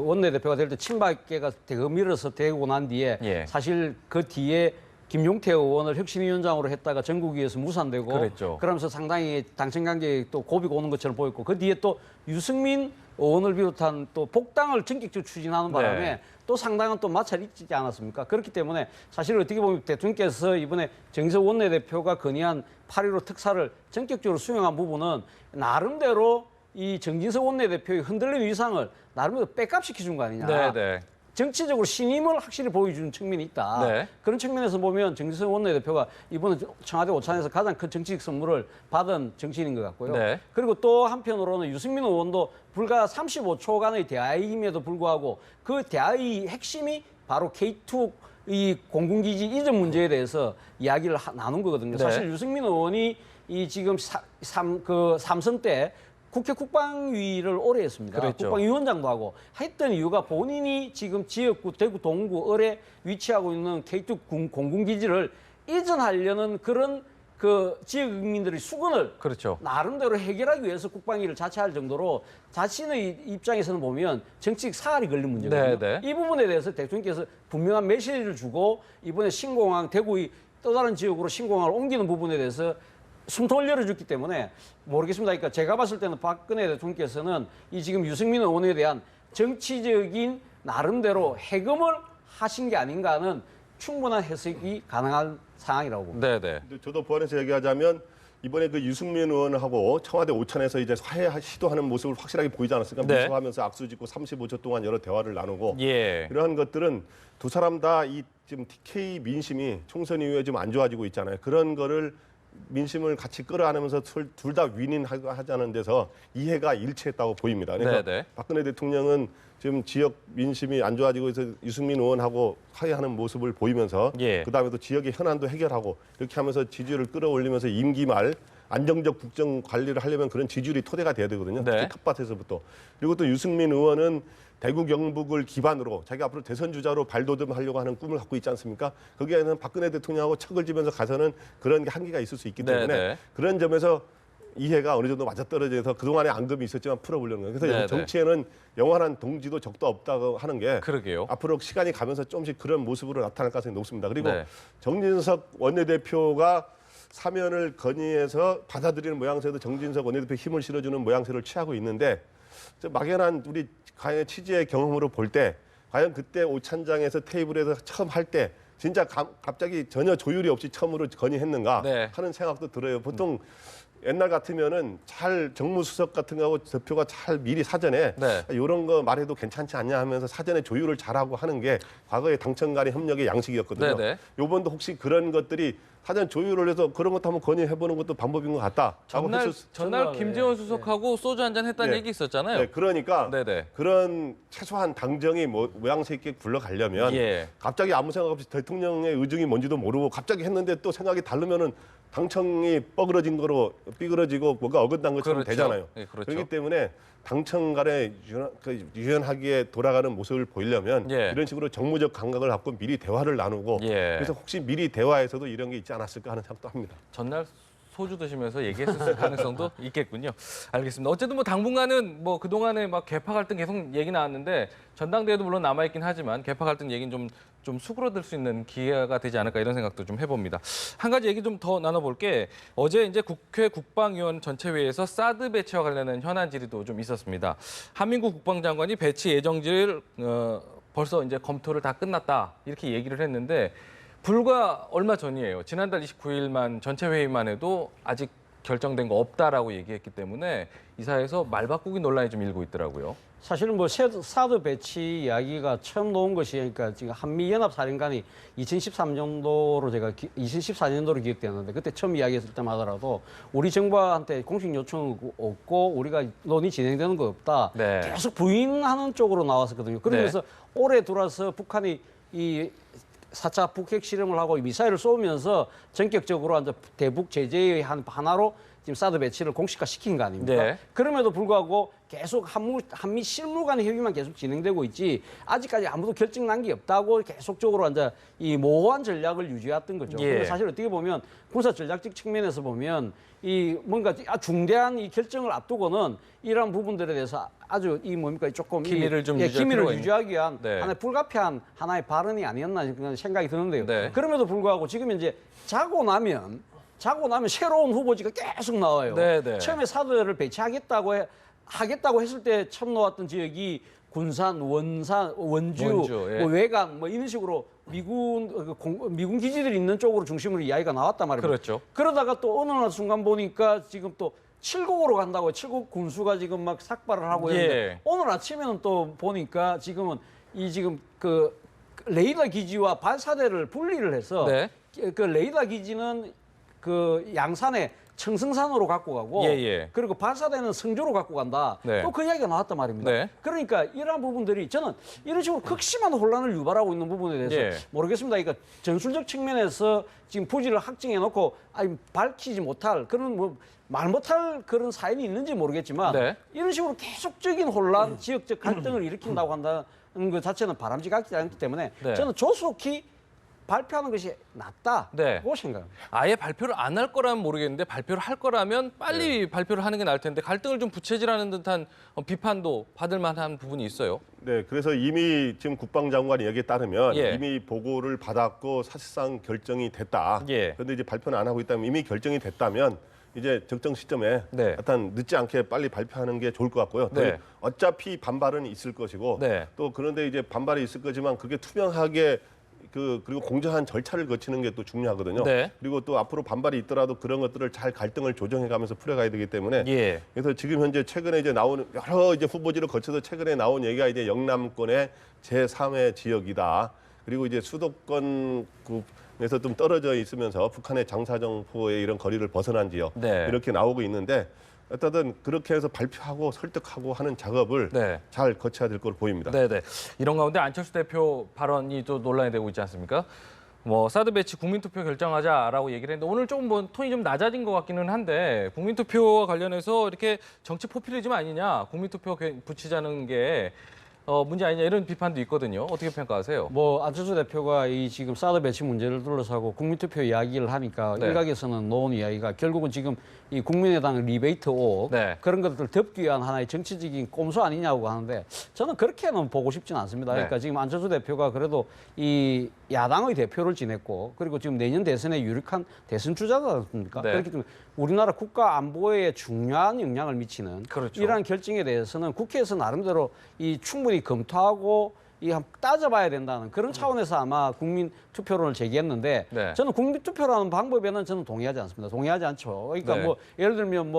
원내대표가 될 때 친박계가 대거 밀어서 되고 난 뒤에 예. 사실 그 뒤에 김용태 의원을 혁신위원장으로 했다가 전국위에서 무산되고 그랬죠. 그러면서 상당히 당청 관계에 또 고비가 오는 것처럼 보였고 그 뒤에 또 유승민 의원을 비롯한 또 복당을 전격적으로 추진하는 바람에 네. 또 상당한 또 마찰이 있지 않았습니까? 그렇기 때문에 사실 어떻게 보면 대통령께서 이번에 정의석 원내대표가 건의한 8.15 특사를 전격적으로 수용한 부분은 나름대로 이 정진석 원내대표의 흔들림 위상을 나름대로 백업시켜준 거 아니냐. 네, 네. 정치적으로 신임을 확실히 보여주는 측면이 있다. 네. 그런 측면에서 보면 정진석 원내대표가 이번에 청와대 오찬에서 가장 큰 정치적 선물을 받은 정치인인 것 같고요. 네. 그리고 또 한편으로는 유승민 의원도 불과 35초간의 대화임에도 불구하고 그 대화의 핵심이 바로 K2 이 공군기지 이전 문제에 대해서 이야기를 나눈 거거든요. 네. 사실 유승민 의원이 이 지금 삼선 때 국회 국방위를 오래 했습니다. 그랬죠. 국방위원장도 하고 했던 이유가 본인이 지금 지역구 대구 동구 을에 위치하고 있는 K2 공군기지를 이전하려는 그런 그 지역민들의 수건을 그렇죠. 나름대로 해결하기 위해서 국방위를 자체할 정도로 자신의 입장에서는 보면 정치적 사활이 걸린 문제거든요. 네, 네. 이 부분에 대해서 대통령께서 분명한 메시지를 주고 이번에 신공항 대구의 또 다른 지역으로 신공항을 옮기는 부분에 대해서 숨통을 열어줬기 때문에 모르겠습니다. 그러니까 제가 봤을 때는 박근혜 대통령께서는 이 지금 유승민 의원에 대한 정치적인 나름대로 해금을 하신 게 아닌가 하는 충분한 해석이 가능한 상황이라고 봅니다. 네, 네. 근데 저도 보완해서 얘기하자면 이번에 그 유승민 의원하고 청와대 오찬에서 이제 화해 시도하는 모습을 확실하게 보이지 않았습니까? 네. 미소하면서 악수 짓고 35초 동안 여러 대화를 나누고 예. 이러한 것들은 두 사람 다 이 지금 TK 민심이 총선 이후에 좀 안 좋아지고 있잖아요. 그런 거를 민심을 같이 끌어안으면서 둘 다 윈윈하자는 데서 이해가 일치했다고 보입니다. 그래서 네네. 박근혜 대통령은 지금 지역 민심이 안 좋아지고 있어 유승민 의원하고 화해하는 모습을 보이면서 예. 그다음에 또 지역의 현안도 해결하고 이렇게 하면서 지지율을 끌어올리면서 임기 말 안정적 국정 관리를 하려면 그런 지지율이 토대가 돼야 되거든요. 네. 특히 텃밭에서부터. 그리고 또 유승민 의원은 대구 경북을 기반으로 자기 앞으로 대선 주자로 발돋움하려고 하는 꿈을 갖고 있지 않습니까? 거기에는 박근혜 대통령하고 척을 지면서 가서는 그런 한계가 있을 수 있기 때문에 네, 네. 그런 점에서 이해가 어느 정도 맞아떨어져서 그동안에 앙금이 있었지만 풀어보려는 거예요. 그래서 네, 정치에는 영원한 동지도 적도 없다고 하는 게 그러게요. 앞으로 시간이 가면서 조금씩 그런 모습으로 나타날 가능성이 높습니다. 그리고 네. 정진석 원내대표가 사면을 건의해서 받아들이는 모양새도 정진석 원내대표 힘을 실어주는 모양새를 취하고 있는데 막연한 우리 과연 취재의 경험으로 볼 때 과연 그때 오찬장에서 테이블에서 처음 할 때 진짜 갑자기 전혀 조율이 없이 처음으로 건의했는가 네. 하는 생각도 들어요. 보통 옛날 같으면은 잘 정무수석 같은 거하고 대표가 잘 미리 사전에 네. 이런 거 말해도 괜찮지 않냐 하면서 사전에 조율을 잘하고 하는 게 과거의 당청 간의 협력의 양식이었거든요. 네네. 요번도 혹시 그런 것들이 사전 조율을 해서 그런 것도 한번 건의해보는 것도 방법인 것 같다. 전날 김재원 예, 수석하고 소주 한잔 했다는 예. 얘기 있었잖아요. 네, 그러니까 네네. 그런 최소한 당정이 모양새 있게 굴러가려면 예. 갑자기 아무 생각 없이 대통령의 의중이 뭔지도 모르고 갑자기 했는데 또 생각이 다르면은 당청이 뻐그러진 거로 삐그러지고 뭔가 어긋난 것처럼 그렇죠. 되잖아요. 예, 그렇죠. 그렇기 때문에 당청 간에 유연하게 돌아가는 모습을 보이려면 예. 이런 식으로 정무적 감각을 갖고 미리 대화를 나누고 예. 그래서 혹시 미리 대화에서도 이런 게 있지 않았을까 하는 생각도 합니다. 전날 소주 드시면서 얘기했을 가능성도 있겠군요. 알겠습니다. 어쨌든 뭐 당분간은 뭐 그동안에 막 개파 갈등 계속 얘기 나왔는데 전당대회도 물론 남아있긴 하지만 개파 갈등 얘기는 좀 수그러들 수 있는 기회가 되지 않을까 이런 생각도 좀 해봅니다. 한 가지 얘기 좀 더 나눠볼게. 어제 이제 국회 국방위원 전체회의에서 사드 배치와 관련된 현안 질의도 좀 있었습니다. 한민구 국방장관이 배치 예정지를 벌써 이제 검토를 다 끝났다 이렇게 얘기를 했는데 불과 얼마 전이에요. 지난달 29일만 전체 회의만 해도 아직 결정된 거 없다라고 얘기했기 때문에 이사회에서 말 바꾸기 논란이 좀 일고 있더라고요. 사실은 뭐 사드 배치 이야기가 처음 나온 것이 그러니까 지금 한미연합사령관이 2013년도로 제가 2014년도로 기억되는데 그때 처음 이야기했을 때마다라도 우리 정부한테 공식 요청 없고 우리가 논의 진행되는 거 없다. 네. 계속 부인하는 쪽으로 나왔었거든요. 그러면서 네. 올해 들어와서 북한이 이 4차 북핵 실험을 하고 미사일을 쏘면서 전격적으로 이제 대북 제재의 하나로 지금 사드 배치를 공식화 시킨 거 아닙니까? 네. 그럼에도 불구하고 계속 한미 실무 간의 협의만 계속 진행되고 있지 아직까지 아무도 결정 난 게 없다고 계속적으로 이제 이 모호한 전략을 유지해왔던 거죠. 예. 근데 사실 어떻게 보면 군사 전략적 측면에서 보면 이 뭔가 중대한 이 결정을 앞두고는 이러한 부분들에 대해서 아주 이 뭡니까 조금 기밀을 좀 기밀을 유지하기 위한 네. 하나의 불가피한 하나의 발언이 아니었나 그런 생각이 드는데요. 네. 그럼에도 불구하고 지금 이제 자고 나면 새로운 후보지가 계속 나와요. 네, 네. 처음에 사드를 하겠다고 했을 때 처음 나왔던 지역이 군산, 원산, 원주, 예. 뭐 외곽 뭐 이런 식으로 미군 기지들이 있는 쪽으로 중심으로 이야기가 나왔단 말이에요. 그렇죠. 그러다가 또 어느 순간 보니까 지금 또 칠곡으로 간다고 칠곡 군수가 지금 막 삭발을 하고 있는데 예. 오늘 아침에는 또 보니까 지금 그 레이더 기지와 발사대를 분리를 해서 네. 그 레이더 기지는 그 양산에 청승산으로 갖고 가고 예. 그리고 발사대는 성주로 갖고 간다. 네. 또 그 이야기가 나왔단 말입니다. 네. 그러니까 이러한 부분들이 저는 이런 식으로 극심한 혼란을 유발하고 있는 부분에 대해서 예. 모르겠습니다. 그러니까 전술적 측면에서 지금 부지를 확정해 놓고 밝히지 못할 그런 뭐 말 못할 그런 사연이 있는지 모르겠지만 네. 이런 식으로 계속적인 혼란, 지역적 갈등을 일으킨다고 한다는 것 자체는 바람직하지 않기 때문에 네. 저는 조속히 발표하는 것이 낫다고 네. 생각합니다. 아예 발표를 안 할 거라면 모르겠는데 발표를 할 거라면 빨리 발표를 하는 게 나을 텐데 갈등을 좀 부채질하는 듯한 비판도 받을 만한 부분이 있어요. 네, 그래서 이미 지금 국방장관 이야기에 따르면 예. 이미 보고를 받았고 사실상 결정이 됐다. 예. 그런데 이제 발표는 안 하고 있다면 이미 결정이 됐다면 이제 적정 시점에 네. 일단 늦지 않게 빨리 발표하는 게 좋을 것 같고요. 네. 어차피 반발은 있을 것이고 네. 또 그런데 이제 반발이 있을 거지만 그게 투명하게 그리고 공정한 절차를 거치는 게 또 중요하거든요. 네. 그리고 또 앞으로 반발이 있더라도 그런 것들을 잘 갈등을 조정해가면서 풀어가야 되기 때문에 예. 그래서 지금 현재 최근에 이제 나오는 여러 이제 후보지를 거쳐서 최근에 나온 얘기가 이제 영남권의 제3의 지역이다. 그리고 이제 수도권에서 좀 떨어져 있으면서 북한의 장사정 후보의 이런 거리를 벗어난 지역 네. 이렇게 나오고 있는데 어쨌든 그렇게 해서 발표하고 설득하고 하는 작업을 네. 잘 거쳐야 될 걸로 보입니다. 네네. 이런 가운데 안철수 대표 발언이 또 논란이 되고 있지 않습니까? 뭐 사드 배치 국민투표 결정하자라고 얘기를 했는데 오늘 조금 뭐 톤이 좀 낮아진 것 같기는 한데 국민투표와 관련해서 이렇게 정치 포퓰리즘 아니냐, 국민투표 붙이자는 게 문제 아니냐 이런 비판도 있거든요. 어떻게 평가하세요? 뭐 안철수 대표가 이 지금 사드 배치 문제를 둘러싸고 국민투표 이야기를 하니까 네. 일각에서는 놓은 이야기가 결국은 지금 이 국민의당 리베이트 5 네. 그런 것들을 덮기 위한 하나의 정치적인 꼼수 아니냐고 하는데 저는 그렇게는 보고 싶지는 않습니다. 그러니까 네. 지금 안철수 대표가 그래도 이 야당의 대표를 지냈고 그리고 지금 내년 대선에 유력한 대선 주자지 않습니까? 네. 그렇기 때문에 우리나라 국가 안보에 중요한 영향을 미치는 그렇죠. 이러한 결정에 대해서는 국회에서 나름대로 이 충분히 검토하고 이 한번 따져봐야 된다는 그런 차원에서 아마 국민 투표론을 제기했는데 네. 저는 국민 투표라는 방법에는 저는 동의하지 않습니다. 동의하지 않죠. 그러니까 네. 뭐 예를 들면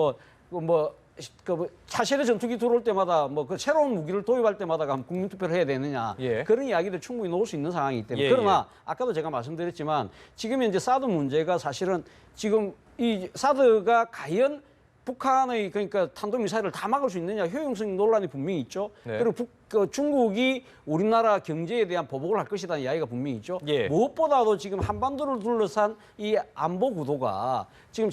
차세대 전투기 들어올 때마다 그 새로운 무기를 도입할 때마다 국민 투표를 해야 되느냐 예. 그런 이야기를 충분히 놓을 수 있는 상황이기 때문에 예, 그러나 아까도 제가 말씀드렸지만 지금 현재 사드 문제가 사실은 지금 이 사드가 과연 북한의 그러니까 탄도미사일을 다 막을 수 있느냐 효용성 논란이 분명히 있죠. 네. 그리고 중국이 우리나라 경제에 대한 보복을 할 것이라는 이야기가 분명히 있죠. 예. 무엇보다도 지금 한반도를 둘러싼 이 안보 구도가 지금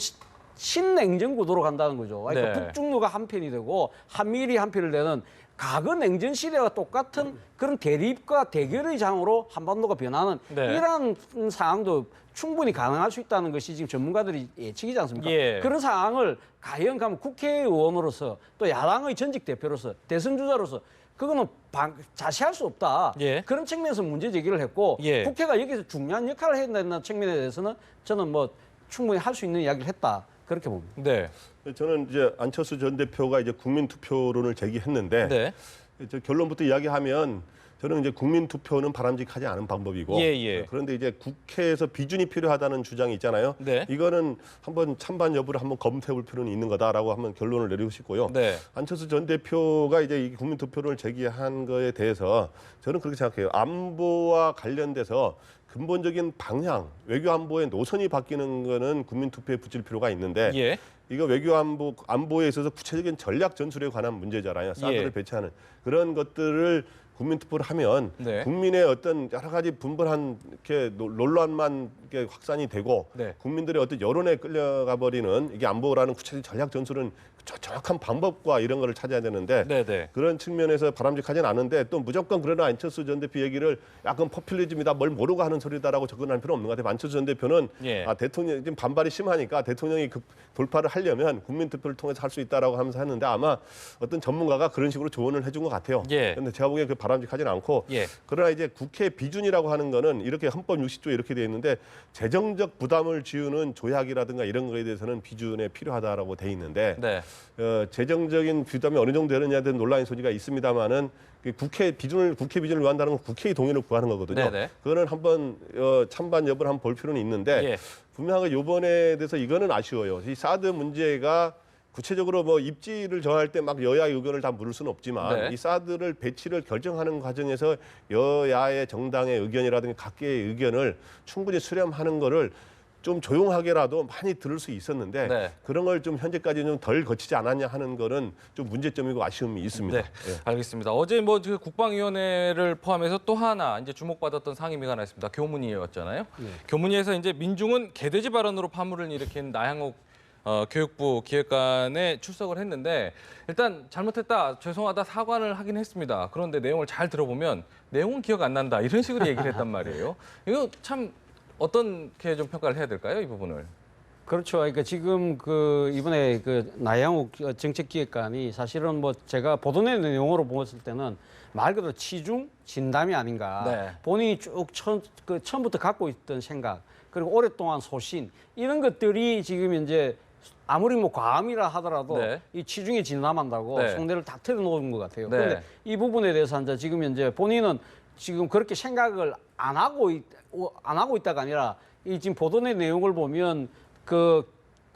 신냉전 구도로 간다는 거죠. 그러니까 네. 북중로가 한편이 되고 한미일이 한편이 되는 과거 냉전 시대와 똑같은 그런 대립과 대결의 장으로 한반도가 변하는 네. 이러한 상황도 충분히 가능할 수 있다는 것이 지금 전문가들이 예측이지 않습니까? 예. 그런 상황을 과연 가면 국회의원으로서 또 야당의 전직 대표로서 대선 주자로서 그거는 자시할 수 없다. 예. 그런 측면에서 문제 제기를 했고 예. 국회가 여기서 중요한 역할을 해야 된다는 측면에 대해서는 저는 뭐 충분히 할 수 있는 이야기를 했다. 그렇게 봅니다. 네. 저는 이제 안철수 전 대표가 이제 국민 투표론을 제기했는데 네. 이제 결론부터 이야기하면 저는 이제 국민 투표는 바람직하지 않은 방법이고 예. 그런데 이제 국회에서 비준이 필요하다는 주장이 있잖아요. 네. 이거는 한번 찬반 여부를 한번 검토해 볼 필요는 있는 거다라고 한번 결론을 내리고 싶고요. 네. 안철수 전 대표가 이제 이 국민 투표론을 제기한 거에 대해서 저는 그렇게 생각해요. 안보와 관련돼서 근본적인 방향, 외교 안보의 노선이 바뀌는 거는 국민 투표에 붙일 필요가 있는데 예. 이거 외교 안보에 있어서 구체적인 전략 전술에 관한 문제잖아요. 사드를 예. 배치하는 그런 것들을 국민 투표를 하면 네. 국민의 어떤 여러 가지 분분한 이렇게 논란만 이렇게 확산이 되고 네. 국민들의 어떤 여론에 끌려가 버리는 이게 안보라는 구체적인 전략 전술은 정확한 방법과 이런 거를 찾아야 되는데 네네. 그런 측면에서 바람직하진 않은데 또 무조건 그러나 안철수 전 대표 얘기를 약간 포퓰리즘이다 뭘 모르고 하는 소리다라고 접근할 필요는 없는 것 같아요. 안철수 전 대표는 예. 대통령 지금 반발이 심하니까 대통령이 돌파를 하려면 국민 투표를 통해서 할 수 있다라고 하면서 했는데 아마 어떤 전문가가 그런 식으로 조언을 해준 것 같아요. 예. 그런데 제가 보기엔 그 바람직하진 않고 예. 그러나 이제 국회 비준이라고 하는 거는 이렇게 헌법 60조에 이렇게 돼 있는데 재정적 부담을 지우는 조약이라든가 이런 거에 대해서는 비준에 필요하다라고 돼 있는데 네. 재정적인 부담이 어느 정도 되느냐에 대한 논란의 소지가 있습니다만은 국회 비준을 위한다는 건 국회의 동의를 구하는 거거든요. 네네. 그거는 한번 찬반 여부를 한번 볼 필요는 있는데 예. 분명하게 이번에 대해서 이거는 아쉬워요. 이 사드 문제가 구체적으로 뭐 입지를 정할 때 막 여야의 의견을 다 물을 수는 없지만 네. 이 사드를 배치를 결정하는 과정에서 여야의 정당의 의견이라든가 각계의 의견을 충분히 수렴하는 거를 좀 조용하게라도 많이 들을 수 있었는데 네. 그런 걸 좀 현재까지는 좀 덜 거치지 않았냐 하는 거는 좀 문제점이고 아쉬움이 있습니다. 네, 알겠습니다. 어제 뭐 그 국방위원회를 포함해서 또 하나 이제 주목받았던 상임위가 하나 있습니다. 교문위였잖아요. 교문위에서 이제 민중은 개돼지 발언으로 파문을 일으킨 나향욱 교육부 기획관에 출석을 했는데 일단 잘못했다, 죄송하다 사과를 하긴 했습니다. 그런데 내용을 잘 들어보면 내용은 기억 안 난다 이런 식으로 얘기를 했단 말이에요. 이거 참 어떻게 좀 평가를 해야 될까요, 이 부분을? 그렇죠. 그러니까 지금 이번에 나향욱 정책기획관이 사실은 뭐 제가 보도낸 내용으로 보았을 때는 말 그대로 치중 진담이 아닌가. 네. 본인이 쭉 처음부터 갖고 있던 생각 그리고 오랫동안 소신 이런 것들이 지금 이제 아무리 뭐 과함이라 하더라도 네. 이 치중에 진담한다고 네. 속내를 다 털어놓은 것 같아요. 네. 그런데 이 부분에 대해서 이제 지금 이제 본인은 지금 그렇게 생각을 안 하고 있다가 아니라 이 지금 보도된 내용을 보면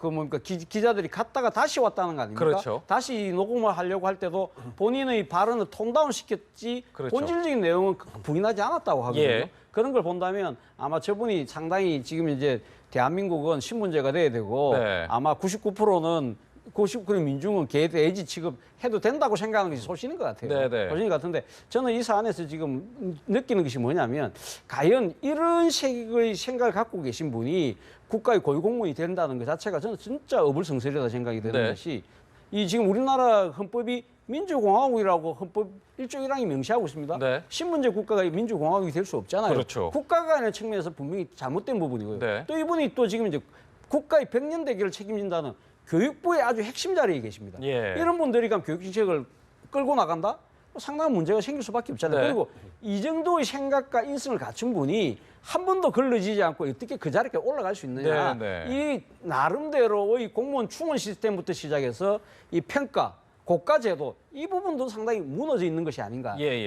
뭡니까 기자들이 갔다가 다시 왔다는 거 아닙니까? 그렇죠. 다시 녹음을 하려고 할 때도 본인의 발언을 톤다운 시켰지 그렇죠. 본질적인 내용은 부인하지 않았다고 하거든요. 예. 그런 걸 본다면 아마 저분이 상당히 지금 이제 대한민국은 신문제가 돼야 되고 네. 아마 99%는 99% 민중은 개돼지 취급해도 된다고 생각하는 것이 소신인 것 같아요. 네네. 소신인 것 같은데 저는 이 사안에서 지금 느끼는 것이 뭐냐면 과연 이런 식의 생각을 갖고 계신 분이 국가의 고위공무원이 된다는 것 자체가 저는 진짜 어불성설이다 생각이 드는 네. 것이 이 지금 우리나라 헌법이 민주공화국이라고 헌법 1조 1항이 명시하고 있습니다. 네. 신분제 국가가 민주공화국이 될 수 없잖아요. 그렇죠. 국가 간의 측면에서 분명히 잘못된 부분이고요. 네. 또 이분이 또 지금 이제 국가의 백년대계를 책임진다는 교육부의 아주 핵심 자리에 계십니다. 예. 이런 분들이 그럼 교육 정책을 끌고 나간다? 상당한 문제가 생길 수밖에 없잖아요. 네. 그리고 이 정도의 생각과 인성을 갖춘 분이 한 번도 걸러지지 않고 어떻게 그 자리에 올라갈 수 있느냐. 네, 이 나름대로의 공무원 충원 시스템부터 시작해서 이 평가, 고가제도 이 부분도 상당히 무너져 있는 것이 아닌가. 예, 예.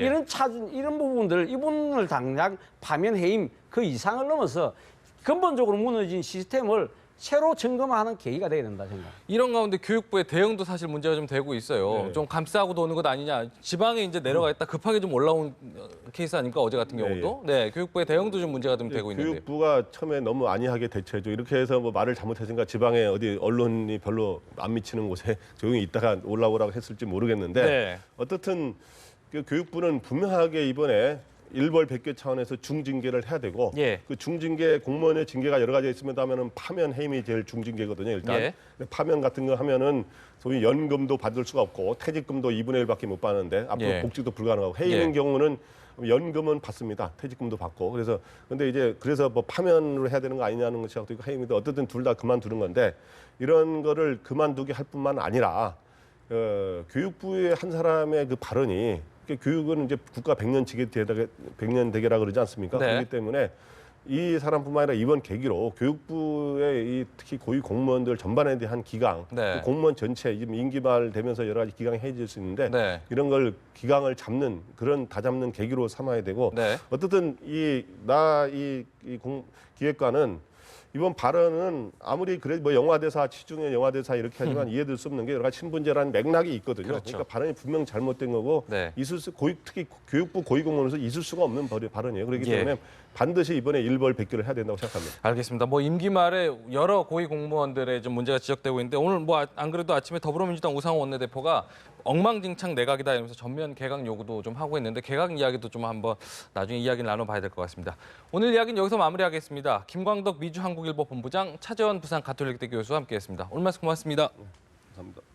이런 부분들 이분을 당장 파면 해임 그 이상을 넘어서 근본적으로 무너진 시스템을 새로 점검하는 계기가 돼야 된다 생각. 이런 가운데 교육부의 대응도 사실 문제가 좀 되고 있어요. 네. 좀 감싸고 도는 것 아니냐. 지방에 이제 내려가 있다 급하게 좀 올라온 케이스 아닙니까? 어제 같은 네, 경우도. 네, 교육부의 대응도 좀 문제가 좀 되고 있는데. 교육부가 처음에 너무 안이하게 대처해줘. 이렇게 해서 뭐 말을 잘못했으니까 지방에 어디 언론이 별로 안 미치는 곳에 조용히 있다가 올라오라고 했을지 모르겠는데 네. 어떻든 그 교육부는 분명하게 이번에 일벌 백계 차원에서 중징계를 해야 되고 예. 그 중징계 공무원의 징계가 여러 가지 있습니다만은 파면 해임이 제일 중징계거든요. 일단 예. 근데 파면 같은 거 하면은 소위 연금도 받을 수가 없고 퇴직금도 2분의 1밖에 못 받는데 앞으로 예. 복지도 불가능하고 해임인 예. 경우는 연금은 받습니다. 퇴직금도 받고 그래서 근데 이제 그래서 뭐 파면으로 해야 되는 거 아니냐는 것이 있고 해임인데 어쨌든 둘 다 그만두는 건데 이런 거를 그만두게 할 뿐만 아니라 교육부의 한 사람의 그 발언이 교육은 이제 국가 백년 대계라 그러지 않습니까? 네. 그렇기 때문에 이 사람뿐만 아니라 이번 계기로 교육부의 이 특히 고위 공무원들 전반에 대한 기강, 네. 그 공무원 전체 지금 임기 말 되면서 여러 가지 기강이 해질 수 있는데 네. 이런 걸 기강을 잡는 그런 다잡는 계기로 삼아야 되고 네. 어쨌든 기획관은 이번 발언은 아무리 그래 뭐 영화대사 치중의 영화대사 이렇게 하지만 이해될 수 없는 게 여러 가지 신분제라는 맥락이 있거든요. 그렇죠. 그러니까 발언이 분명 잘못된 거고 네. 특히 교육부 고위공무원에서 있을 수가 없는 발언이에요. 그렇기 예. 때문에 반드시 이번에 일벌 백계를 해야 된다고 생각합니다. 알겠습니다. 뭐 임기 말에 여러 고위 공무원들의 좀 문제가 지적되고 있는데 오늘 뭐 안 그래도 아침에 더불어민주당 우상호 원내대표가 엉망진창 내각이다 이러면서 전면 개각 요구도 좀 하고 있는데 개각 이야기도 좀 한번 나중에 이야기를 나눠봐야 될 것 같습니다. 오늘 이야기는 여기서 마무리하겠습니다. 김광덕 미주한국일보 본부장, 차재원 부산 가톨릭대 교수와 함께했습니다. 오늘 말씀 고맙습니다. 감사합니다.